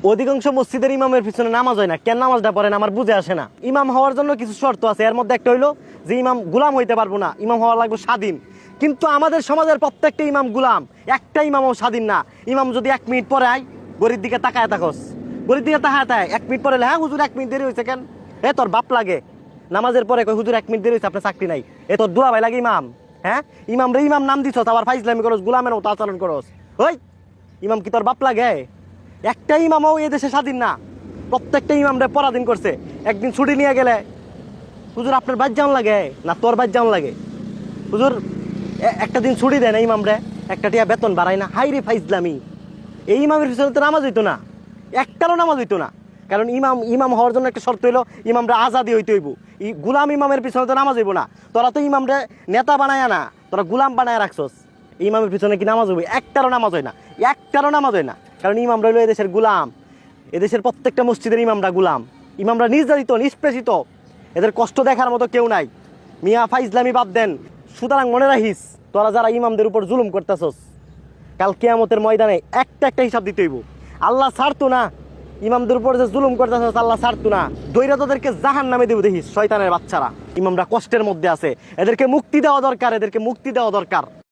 অধিকাংশ মসজিদের ইমামের পিছনে নামাজ হয় না, কেন নামাজটা পড়েন আমার বুঝে আসে না। ইমাম হওয়ার জন্য কিছু শর্ত আছে, এর মধ্যে একটা হইলো যে ইমাম গুলাম হইতে পারবো না, ইমাম হওয়া লাগবে স্বাধীন। কিন্তু আমাদের সমাজের প্রত্যেকটা ইমাম গুলাম, একটা ইমামও স্বাধীন না। ইমাম যদি 1 মিনিট পরে আয়, গরির দিকে তাকায় থাকস, গরির দিকে তাকায় থাকে 1 মিনিট পরে, হ্যাঁ হুজুর 1 মিনিট দেরি হয়েছে কেন? তোর বাপ লাগে নামাজের পরে কই হুজুর 1 মিনিট দেরি হয়েছে, আপনার চাকরি নাই। তোর দুলা ভাই লাগে ইমাম? হ্যাঁ, ইমাম রে ইমাম নাম দিছ, আবার ফাইজলামি করস, গুলামের মতো আচরণ করস। ওই ইমাম কি তোর বাপ লাগে? একটা ইমামও এই দেশে স্বাধীন না, প্রত্যেকটা ইমামরে পরাধীন করছে। একদিন ছুটি নিয়ে গেলে হুজুর আপনার বাদ যাওয়ান লাগে না তোর বাদ যাওয়ান লাগে? হুজুর একটা দিন ছুটি দেয় না ইমামরে, একটা টিয়া বেতন বাড়ায় না। হাই রে ফাইজলামি। এই ইমামের পিছনে তো নামাজ হইতো না, একটারও নামাজ হইতো না। কারণ ইমাম হওয়ার জন্য একটা শর্ত হইলো ইমামরা আজাদি হইতে হইব। গুলাম ইমামের পিছনে তো নামাজ হইব না। তোরা তো ইমামরে নেতা বানায় না, তোরা গুলাম বানায় রাখছস। ইমামের পিছনে কি নামাজ হইব? একটারও নামাজ হয় না, একটারও নামাজ হয় না। কারণ ইমামরা হইলো এদেশের গুলাম, এদেশের প্রত্যেকটা মসজিদের ইমামরা গুলাম। ইমামরা নির্যাতিত, নিষ্পেষিত, এদের কষ্ট দেখার মতো কেউ নাই। মিয়া ফাইজলামি বাদ দেন। সুতরাং মনে রাখিস, তোরা যারা ইমামদের উপর জুলুম করতেছস, কাল কিয়ামতের ময়দানে একটা একটা হিসাব দিতে হইব। আল্লাহ ছাড়তো না, ইমামদের উপর যে জুলুম করতেছস আল্লাহ ছাড়তো না। দৈরা তোদেরকে জাহান্নামে দেব দেখিস, শয়তানের বাচ্চারা। ইমামরা কষ্টের মধ্যে আছে, এদেরকে মুক্তি দেওয়া দরকার, এদেরকে মুক্তি দেওয়া দরকার।